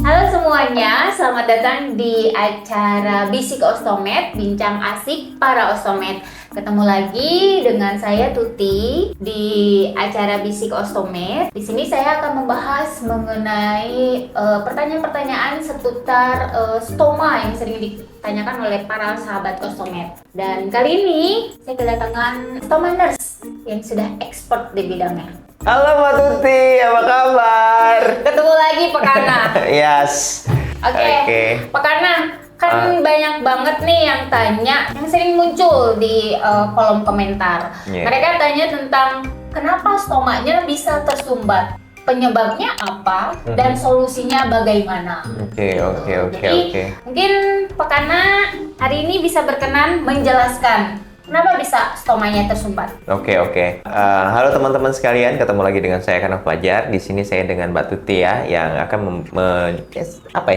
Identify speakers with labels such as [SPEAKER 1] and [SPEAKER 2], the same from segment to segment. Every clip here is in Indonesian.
[SPEAKER 1] Halo semuanya, selamat datang di acara Bisik Ostomed, bincang asik para ostomed. Ketemu lagi dengan saya Tuti di acara Bisik Ostomed. Di sini saya akan membahas mengenai pertanyaan-pertanyaan seputar stoma yang sering ditanyakan oleh para sahabat ostomed. Dan kali ini saya kedatangan stoma nurse yang sudah expert di bidangnya.
[SPEAKER 2] Halo Mbak Tuti, apa kabar?
[SPEAKER 1] Ketemu lagi Pak Kana.
[SPEAKER 2] Yes.
[SPEAKER 1] Oke. Pak Kana, kan banyak banget nih yang tanya, yang sering muncul di kolom komentar.
[SPEAKER 2] Yeah.
[SPEAKER 1] Mereka tanya tentang kenapa stomanya bisa tersumbat, penyebabnya apa, dan solusinya bagaimana.
[SPEAKER 2] Oke.
[SPEAKER 1] Jadi, mungkin Pak Kana hari ini bisa berkenan menjelaskan kenapa bisa stomanya tersumbat.
[SPEAKER 2] Oke. Halo teman-teman sekalian, ketemu lagi dengan saya Kanaf Fajar. Di sini saya dengan Mbak Tuti ya, yang akan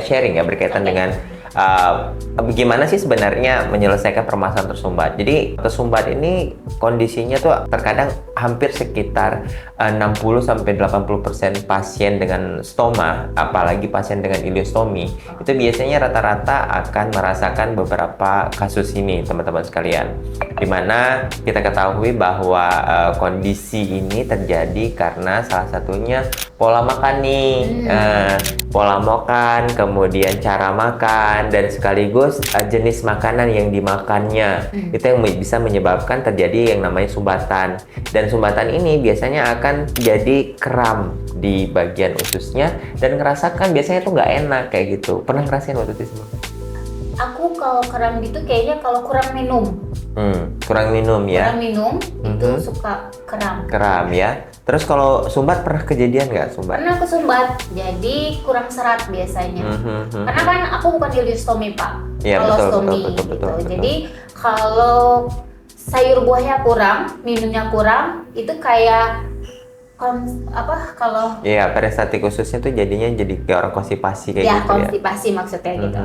[SPEAKER 2] sharing ya berkaitan dengan bagaimana sih sebenarnya menyelesaikan permasalahan tersumbat. Jadi tersumbat ini kondisinya tuh terkadang hampir sekitar 60-80% pasien dengan stoma, apalagi pasien dengan ileostomi, itu biasanya rata-rata akan merasakan beberapa kasus ini, teman-teman sekalian. Dimana kita ketahui bahwa kondisi ini terjadi karena salah satunya pola makan nih, pola makan, kemudian cara makan, dan sekaligus jenis makanan yang dimakannya. Itu yang bisa menyebabkan terjadi yang namanya sumbatan. Dan sumbatan ini biasanya akan jadi kram di bagian ususnya dan ngerasakan biasanya tuh nggak enak kayak gitu. Pernah ngerasain waktu itu semua?
[SPEAKER 1] Aku kalau kram gitu kayaknya kalau kurang minum.
[SPEAKER 2] Kurang minum ya?
[SPEAKER 1] Kurang minum itu suka kram.
[SPEAKER 2] Kram ya. Terus kalau sumbat pernah kejadian nggak sumbat?
[SPEAKER 1] Pernah aku sumbat, jadi kurang serat biasanya. Karena kan aku bukan ileostomi Pak,
[SPEAKER 2] Iya,
[SPEAKER 1] kolostomi
[SPEAKER 2] betul.
[SPEAKER 1] Jadi kalau sayur buahnya kurang, minumnya kurang, itu kayak kalau
[SPEAKER 2] Iya, peristatik ususnya tuh jadinya jadi kayak orang konstipasi kayak
[SPEAKER 1] ya
[SPEAKER 2] gitu ya.
[SPEAKER 1] konstipasi maksudnya gitu.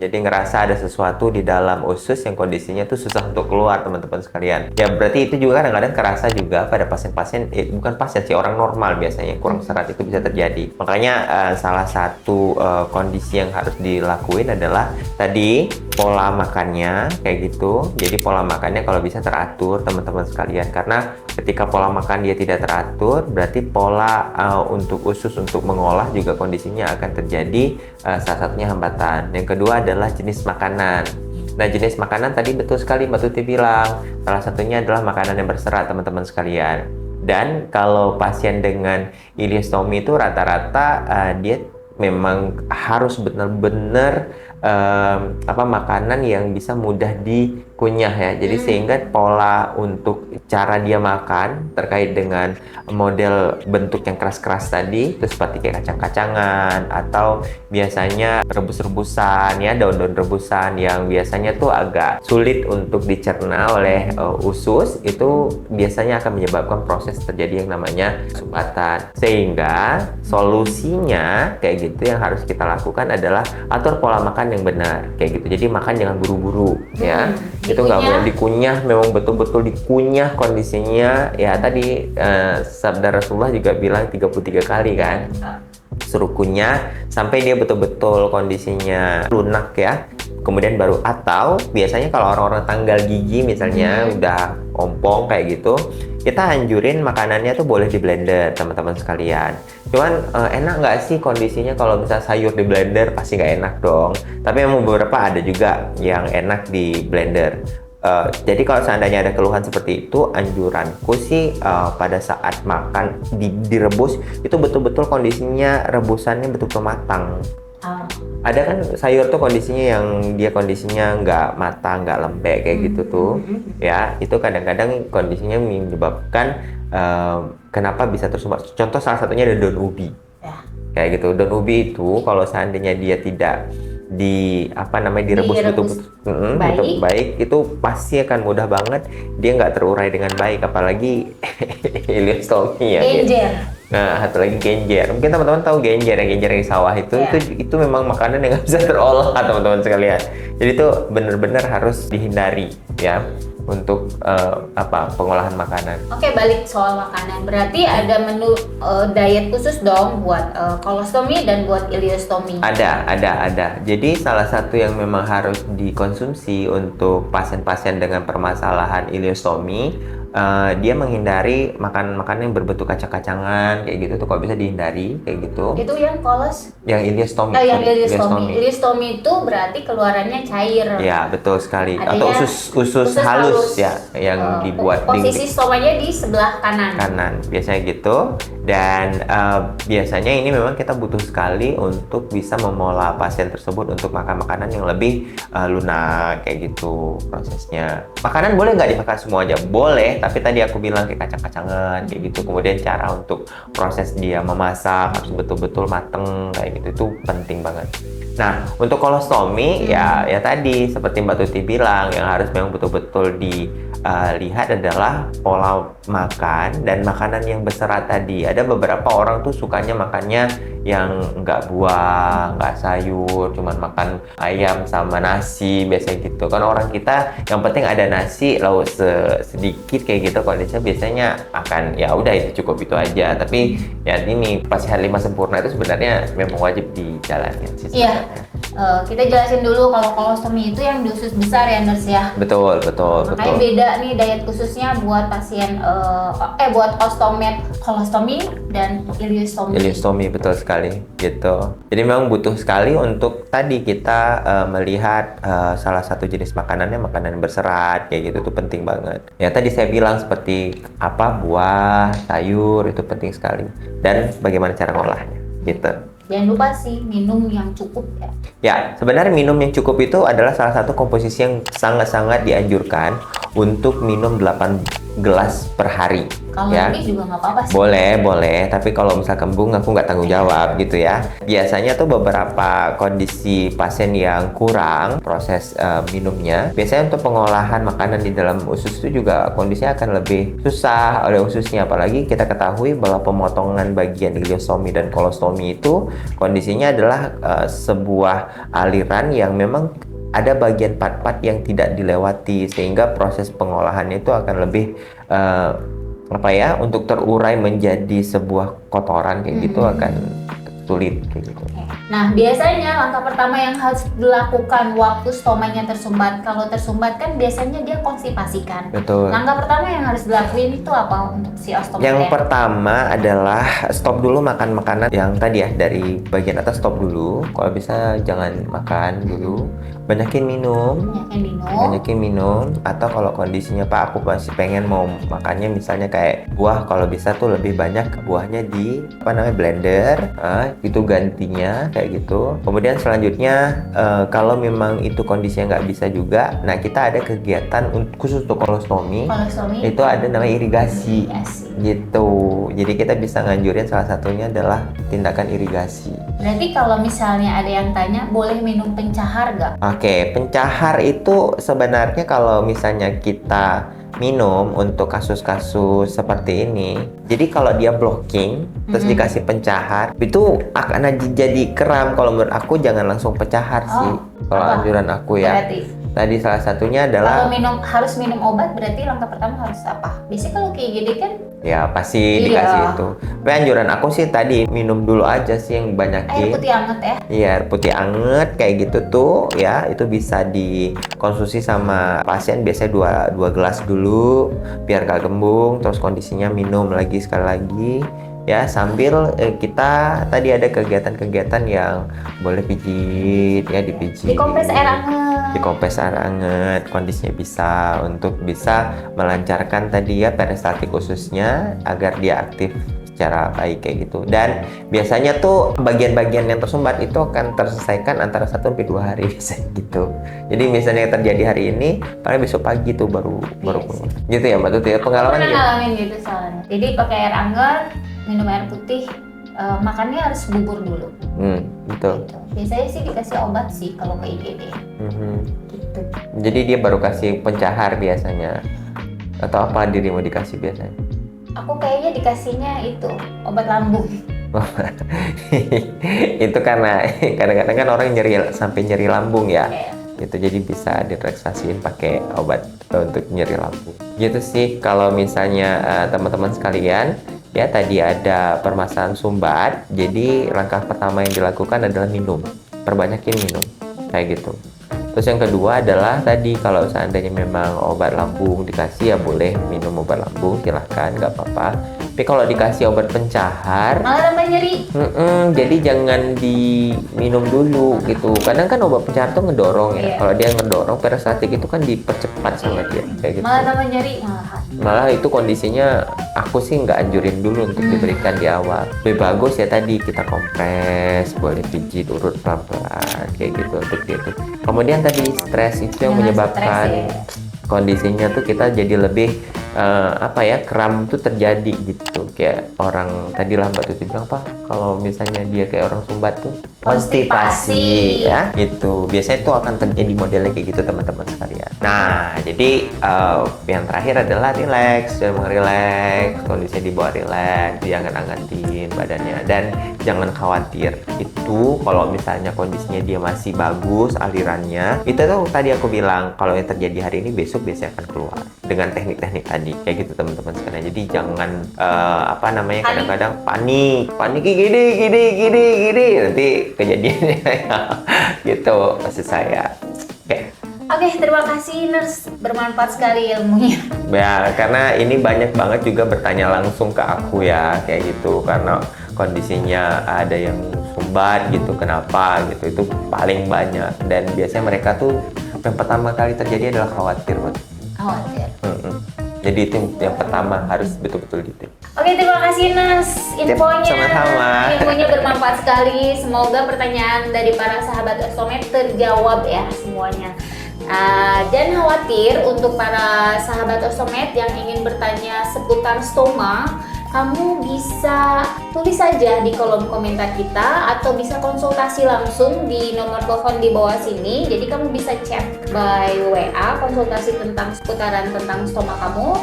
[SPEAKER 2] Jadi ngerasa ada sesuatu di dalam usus yang kondisinya tuh susah untuk keluar, teman-teman sekalian. Ya berarti itu juga kadang-kadang kerasa juga pada pasien-pasien, bukan pasien sih, orang normal biasanya kurang serat itu bisa terjadi. Makanya salah satu kondisi yang harus dilakuin adalah tadi pola makannya kayak gitu. Jadi pola makannya kalau bisa teratur, teman-teman sekalian. Karena ketika pola makan dia tidak teratur, berarti pola untuk usus untuk mengolah juga kondisinya akan terjadi salah satunya hambatan. Yang kedua adalah jenis makanan. Nah, jenis makanan tadi betul sekali Mbak Tuti bilang, salah satunya adalah makanan yang berserat, teman-teman sekalian. Dan kalau pasien dengan ileostomi itu rata-rata dia memang harus benar-benar makanan yang bisa mudah dikunyah ya. Jadi sehingga pola untuk cara dia makan terkait dengan model bentuk yang keras-keras tadi itu seperti kayak kacang-kacangan atau biasanya rebus-rebusan ya, daun-daun rebusan yang biasanya tuh agak sulit untuk dicerna oleh usus, itu biasanya akan menyebabkan proses terjadi yang namanya sumbatan. Sehingga solusinya kayak gitu yang harus kita lakukan adalah atur pola makan yang benar kayak gitu. Jadi makan jangan buru-buru ya. Itu nggak boleh dikunyah, memang betul-betul dikunyah kondisinya ya. Tadi sabda Rasulullah juga bilang 33 kali kan, suruh kunyah sampai dia betul-betul kondisinya lunak ya. Kemudian baru, atau biasanya kalau orang-orang tanggal gigi misalnya udah ompong kayak gitu, kita anjurin makanannya tuh boleh di blender, teman-teman sekalian. Cuman enak nggak sih kondisinya kalau misalnya sayur di blender? Pasti nggak enak dong. Tapi memang beberapa ada juga yang enak di blender. Jadi kalau seandainya ada keluhan seperti itu, anjuranku sih pada saat makan direbus itu betul-betul kondisinya rebusannya betul-betul matang. Ada kan sayur tuh kondisinya yang dia kondisinya nggak matang, nggak lembek kayak gitu tuh ya, itu kadang-kadang kondisinya menyebabkan kenapa bisa tersumbat. Contoh salah satunya ada daun ubi kayak gitu. Daun ubi itu kalau seandainya dia tidak direbus betul baik, itu pasti akan mudah banget dia nggak terurai dengan baik, apalagi ileostomi ya.
[SPEAKER 1] Genjer.
[SPEAKER 2] Nah, satu lagi genjer. Mungkin teman-teman tahu genjer yang di sawah itu memang makanan yang nggak bisa terolah, teman-teman sekalian. Jadi itu benar-benar harus dihindari ya. untuk pengolahan makanan.
[SPEAKER 1] Oke, balik soal makanan. Berarti ada menu diet khusus dong buat kolostomi dan buat ileostomi.
[SPEAKER 2] Ada. Jadi salah satu yang memang harus dikonsumsi untuk pasien-pasien dengan permasalahan ileostomi, dia menghindari makanan yang berbentuk kacang-kacangan kayak gitu tuh, kalau bisa dihindari kayak gitu.
[SPEAKER 1] Itu yang
[SPEAKER 2] Yang ileostomi.
[SPEAKER 1] yang ileostomi. Ileostomi itu berarti keluarannya cair.
[SPEAKER 2] Ya, betul sekali.
[SPEAKER 1] Adanya
[SPEAKER 2] Atau usus halus ya yang dibuat
[SPEAKER 1] posisi stomanya di sebelah
[SPEAKER 2] kanan biasanya gitu. Dan biasanya ini memang kita butuh sekali untuk bisa memola pasien tersebut untuk makan makanan yang lebih lunak kayak gitu prosesnya. Makanan boleh nggak dimakan semua aja? Boleh, tapi tadi aku bilang kayak kacang-kacangan kayak gitu. Kemudian cara untuk proses dia memasak harus betul-betul mateng kayak gitu, itu penting banget. Nah, untuk kolostomi ya tadi seperti Mbak Tuti bilang, yang harus memang betul-betul dilihat adalah pola makan dan makanan yang berserat tadi. Ada beberapa orang tuh sukanya makannya yang nggak buah, nggak sayur, cuman makan ayam sama nasi biasanya gitu. Kan orang kita yang penting ada nasi, lauk sedikit kayak gitu. Kondisinya biasanya akan ya udah itu cukup itu aja. Tapi ya ini pas hari 5 sempurna itu sebenarnya memang wajib dijalani sih.
[SPEAKER 1] Iya. Kita jelasin dulu kalau kolostomi itu yang di usus besar ya, Nurse ya.
[SPEAKER 2] Betul.
[SPEAKER 1] Makanya beda nih diet khususnya buat pasien buat kolostomi dan ileostomi.
[SPEAKER 2] Ileostomi, betul sekali gitu. Jadi memang butuh sekali untuk tadi kita melihat salah satu jenis makanannya, makanan berserat kayak gitu tuh penting banget. Ya tadi saya bilang seperti buah, sayur itu penting sekali. Dan bagaimana cara ngolahnya gitu.
[SPEAKER 1] Jangan lupa sih minum yang cukup ya.
[SPEAKER 2] Ya, sebenarnya minum yang cukup itu adalah salah satu komposisi yang sangat-sangat dianjurkan untuk minum 8 gelas per hari.
[SPEAKER 1] Kalau
[SPEAKER 2] ya.
[SPEAKER 1] lebih juga nggak apa-apa sih.
[SPEAKER 2] Boleh. Tapi kalau misalkan kembung, aku nggak tanggung jawab gitu ya. Biasanya tuh beberapa kondisi pasien yang kurang proses minumnya, biasanya untuk pengolahan makanan di dalam usus itu juga kondisinya akan lebih susah oleh ususnya. Apalagi kita ketahui bahwa pemotongan bagian ileostomi dan kolostomi itu kondisinya adalah sebuah aliran yang memang ada bagian part-part yang tidak dilewati, sehingga proses pengolahannya itu akan lebih untuk terurai menjadi sebuah kotoran kayak gitu akan sulit kayak gitu.
[SPEAKER 1] Nah, biasanya langkah pertama yang harus dilakukan waktu stomanya tersumbat. Kalau tersumbat kan biasanya dia konstipasi kan.
[SPEAKER 2] Betul.
[SPEAKER 1] Langkah pertama yang harus dilakuin itu apa untuk si ostomet?
[SPEAKER 2] Yang pertama adalah stop dulu makan makanan yang tadi ya, dari bagian atas stop dulu. Kalau bisa jangan makan dulu. Banyakin minum. Atau kalau kondisinya Pak, aku masih pengen mau makannya misalnya kayak buah, kalau bisa tuh lebih banyak buahnya di blender, itu gantinya kayak gitu. Kemudian selanjutnya kalau memang itu kondisinya nggak bisa juga, nah kita ada kegiatan khusus untuk kolostomi. Itu ada namanya irigasi gitu. Jadi kita bisa nganjurin salah satunya adalah tindakan irigasi.
[SPEAKER 1] Berarti kalau misalnya ada yang tanya, boleh minum pencahar nggak?
[SPEAKER 2] Oke, pencahar itu sebenarnya kalau misalnya kita minum untuk kasus-kasus seperti ini, jadi kalau dia blocking terus dikasih pencahar, itu akan jadi kram. Kalau menurut aku jangan langsung pencahar sih. Kalau anjuran aku ya.
[SPEAKER 1] Berarti
[SPEAKER 2] tadi salah satunya adalah
[SPEAKER 1] kalau harus minum obat, berarti langkah pertama harus apa? Biasanya kalau kayak gini kan
[SPEAKER 2] ya pasti dikasih itu. Tapi anjuran aku sih tadi minum dulu aja sih, yang banyakin
[SPEAKER 1] air putih anget ya.
[SPEAKER 2] Iya, air putih anget kayak gitu tuh ya, itu bisa dikonsumsi sama pasien biasanya 2 gelas dulu biar gak gembung, terus kondisinya minum lagi sekali lagi ya, sambil kita tadi ada kegiatan-kegiatan yang boleh pijit ya, dipijit, dikompres air anget, kondisinya bisa melancarkan tadi ya peristaltik ususnya agar dia aktif secara baik kayak gitu. Dan biasanya tuh bagian-bagian yang tersumbat itu akan terselesaikan antara 1-2 hari biasanya gitu. Jadi misalnya yang terjadi hari ini, paling besok pagi tuh baru keluar. Gitu ya Mbak Tuti, pengalaman
[SPEAKER 1] gitu? Ngalamin gitu soalnya. Jadi pakai air anget, minum air putih, makannya harus bubur dulu.
[SPEAKER 2] Betul.
[SPEAKER 1] Gitu. Biasanya sih dikasih obat sih kalau ke IGD. Gitu.
[SPEAKER 2] Jadi dia baru kasih pencahar biasanya, atau apa dirimu dikasih biasanya?
[SPEAKER 1] Aku kayaknya dikasihnya itu obat lambung.
[SPEAKER 2] Itu karena kadang-kadang kan orang sampai nyeri lambung ya. gitu. Jadi bisa direlaksasiin pakai obat untuk nyeri lambung. Gitu sih kalau misalnya teman-teman sekalian. Ya, tadi ada permasalahan sumbat. Jadi langkah pertama yang dilakukan adalah minum. Perbanyakin minum. Kayak gitu. Terus yang kedua adalah tadi kalau seandainya memang obat lambung dikasih ya boleh minum obat lambung, silahkan, nggak apa-apa. Tapi kalau dikasih obat pencahar,
[SPEAKER 1] Malah tambah nyeri.
[SPEAKER 2] jadi jangan diminum dulu gitu. Kadang kan obat pencahar tuh ngedorong ya.
[SPEAKER 1] Iya.
[SPEAKER 2] Kalau dia ngedorong parastatik itu kan dipercepat sama dia kayak gitu.
[SPEAKER 1] Malah tambah nyeri malahan.
[SPEAKER 2] Malah itu kondisinya aku sih nggak anjurin dulu untuk diberikan di awal. Lebih bagus ya tadi kita kompres, boleh pijit urut pelan-pelan kayak gitu untuk itu. Kemudian tadi stres itu yang
[SPEAKER 1] Jangan
[SPEAKER 2] menyebabkan
[SPEAKER 1] stres, ya.
[SPEAKER 2] kondisinya tuh kita jadi lebih kram tuh terjadi gitu. Kayak orang tadi lah Mbak Tuti bilang apa? Kalau misalnya dia kayak orang sumbat tuh
[SPEAKER 1] Konstipasi.
[SPEAKER 2] ya gitu. Biasanya itu akan terjadi modelnya kayak gitu teman-teman sekalian. Nah, jadi yang terakhir adalah relax, relax, kondisinya dibawa relax, jangan angkatin badannya dan jangan khawatir. Itu kalau misalnya kondisinya dia masih bagus alirannya, itu tuh tadi aku bilang kalau yang terjadi hari ini besok biasanya akan keluar dengan teknik-teknik tadi kayak gitu teman-teman sekalian. Jadi jangan kadang-kadang panik gini nanti kejadiannya gitu maksud saya.
[SPEAKER 1] Oke, terima kasih nurse, bermanfaat sekali ilmunya.
[SPEAKER 2] Ya, karena ini banyak banget juga bertanya langsung ke aku ya, kayak gitu. Karena kondisinya ada yang sumbat gitu, kenapa gitu, itu paling banyak. Dan biasanya mereka tuh yang pertama kali terjadi adalah khawatir, Mas.
[SPEAKER 1] Khawatir.
[SPEAKER 2] Jadi itu yang pertama harus betul-betul gitu.
[SPEAKER 1] Oke, terima kasih nurse infonya.
[SPEAKER 2] Sama-sama.
[SPEAKER 1] Ilmunya bermanfaat sekali. Semoga pertanyaan dari para sahabat Ostomed terjawab ya semuanya. Dan khawatir untuk para sahabat Ostomed yang ingin bertanya seputar stoma, kamu bisa tulis saja di kolom komentar kita atau bisa konsultasi langsung di nomor telepon di bawah sini. Jadi kamu bisa chat by WA, konsultasi tentang seputaran tentang stoma kamu.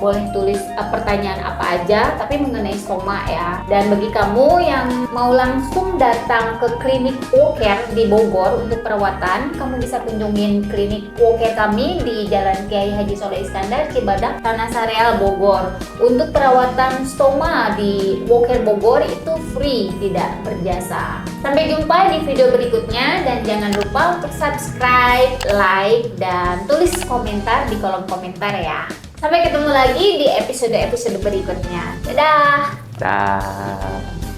[SPEAKER 1] Boleh tulis pertanyaan apa aja, tapi mengenai stoma ya. Dan bagi kamu yang mau langsung datang ke klinik WOCare di Bogor untuk perawatan, kamu bisa kunjungin klinik WOCare kami di Jalan Kiai Haji Soleh Iskandar, Cibadak, Tanah Sareal, Bogor. Untuk perawatan stoma di WOCare Bogor itu free, tidak berjasa. Sampai jumpa di video berikutnya dan jangan lupa untuk subscribe, like, dan tulis komentar di kolom komentar ya. Sampai ketemu lagi di episode-episode berikutnya. Dadah!
[SPEAKER 2] Dah.